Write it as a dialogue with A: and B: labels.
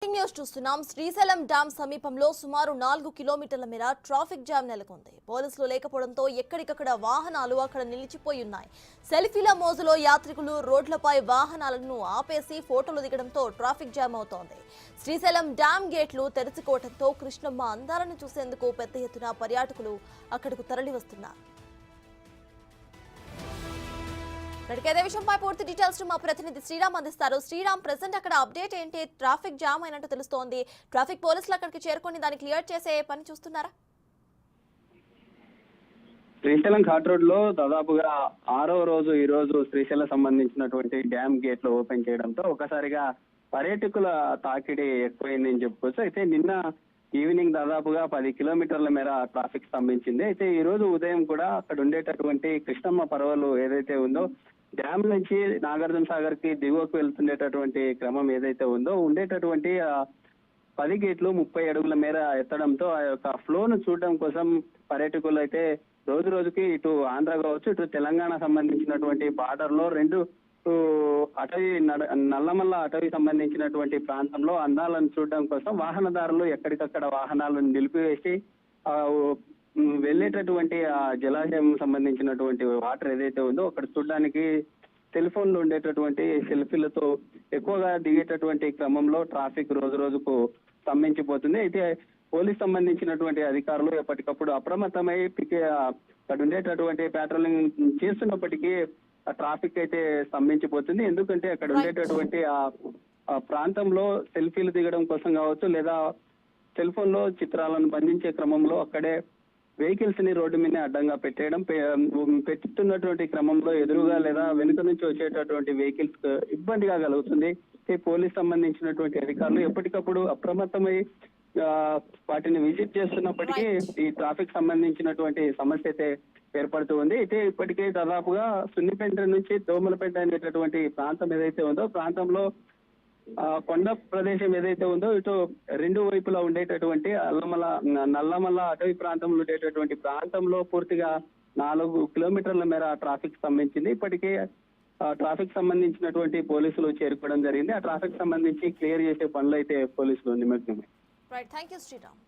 A: Breaking news చూస్తున్నాం. Srisailam dam సమీపంలో సుమారు 4 కిలోమీటర్ల మేర ట్రాఫిక్ జామ్ నెలకొంది. పోలీసులు లేకపోవడంతో ఎక్కడికక్కడ వాహనాలు అక్కడ నిలిచిపోయి ఉన్నాయి. సెల్ఫీల మోజులో యాత్రికులు రోడ్లపై వాహనాలను ఆపేసి ఫోటోలు దిగడంతో ట్రాఫిక్ జామ్ అవుతోంది. శ్రీశైలం డ్యాం గేట్లు తెరుచుకోవడంతో కృష్ణమ్మ అందాలను చూసేందుకు పెద్ద ఎత్తున పర్యాటకులు అక్కడకు తరలి వస్తున్నారు. ఇదే విషయంపై పూర్తి డీటెయిల్స్ మా ప్రతినిధి శ్రీరామ్ అందిస్తారు. శ్రీరామ్, ప్రెసెంట్ అక్కడ అప్డేట్ ఏంటి? ట్రాఫిక్ జామ్ అయినట్టు తెలుస్తోంది. ట్రాఫిక్ పోలీసులు అక్కడికి చేరుకొని దాన్ని క్లియర్ చేసే పని చూస్తున్నారా?
B: శ్రీశైలం ఘాట్ రోడ్ లో దాదాపుగా 6వ రోజు ఈ రోజు శ్రీశైలం సంబంధించినటువంటి డ్యామ్ గేట్లు ఓపెన్ చేయడంతో ఒకసారిగా పర్యాటకుల తాకిడి ఎక్కువైందని చెప్పుకోవచ్చు. అయితే నిన్న ఈవినింగ్ దాదాపుగా 10 కిలోమీటర్ల మేర ట్రాఫిక్ స్తంభించింది. అయితే ఈ రోజు ఉదయం కూడా అక్కడ ఉండేటటువంటి కృష్ణమ్మ పర్వాలు ఏదైతే ఉందో డ్యామ్ నుంచి నాగార్జున సాగర్ కి దిగువకు వెళ్తుండేటటువంటి క్రమం ఏదైతే ఉందో ఉండేటటువంటి 10 గేట్లు 30 అడుగుల మేర ఎత్తడంతో ఆ యొక్క ఫ్లోను చూడడం కోసం పర్యాటకులు అయితే రోజు రోజుకి ఇటు ఆంధ్ర కావచ్చు ఇటు తెలంగాణ సంబంధించినటువంటి బార్డర్ లో 2 అటవీ నల్లమల్ల అటవీ సంబంధించినటువంటి ప్రాంతంలో అందాలను చూడడం కోసం వాహనదారులు ఎక్కడికక్కడ వాహనాలను నిలిపివేసి వెళ్ళేటటువంటి ఆ జలాశయం సంబంధించినటువంటి వాటర్ ఏదైతే ఉందో అక్కడ చూడడానికి సెల్ ఫోన్ లో ఉండేటటువంటి సెల్ఫీలతో ఎక్కువగా దిగేటటువంటి క్రమంలో ట్రాఫిక్ రోజు రోజుకు స్తంభించిపోతుంది. అయితే పోలీస్ సంబంధించినటువంటి అధికారులు ఎప్పటికప్పుడు అప్రమత్తమై అక్కడ ఉండేటటువంటి పెట్రోలింగ్ చేస్తున్నప్పటికీ ఆ ట్రాఫిక్ అయితే స్తంభించిపోతుంది. ఎందుకంటే అక్కడ ఉండేటటువంటి ఆ ప్రాంతంలో సెల్ఫీలు దిగడం కోసం కావచ్చు లేదా సెల్ ఫోన్ లో చిత్రాలను బంధించే క్రమంలో అక్కడే వెహికల్స్ ని రోడ్డు మీద అడ్డంగా పెట్టుతున్నటువంటి క్రమంలో ఎదురుగా లేదా వెనుక నుంచి వచ్చేటటువంటి వెహికల్స్ ఇబ్బందిగా కలుగుతుంది. పోలీస్ సంబంధించినటువంటి అధికారులు ఎప్పటికప్పుడు అప్రమత్తమై వాటిని విజిట్ చేస్తున్నప్పటికీ ఈ ట్రాఫిక్ సంబంధించినటువంటి సమస్య అయితే ఏర్పడుతూ ఉంది. అయితే ఇప్పటికే దాదాపుగా సున్నిపేట నుంచి దోమలపేట అనేటటువంటి ప్రాంతం ఏదైతే ఉందో ప్రాంతంలో కొండ ప్రదేశం ఏదైతే ఉందో ఇటు 2 వైపులా ఉండేటటువంటి నల్లమల్ల అటవీ ప్రాంతంలో ఉండేటటువంటి ప్రాంతంలో పూర్తిగా 4 కిలోమీటర్ల మేర ట్రాఫిక్ స్తంభించింది. ఇప్పటికే ట్రాఫిక్ సంబంధించినటువంటి పోలీసులు చేరుకోవడం జరిగింది. ఆ ట్రాఫిక్ సంబంధించి క్లియర్ చేసే పనులు అయితే పోలీసులు నిమగ్నమై.
A: Right, thank you Sriram.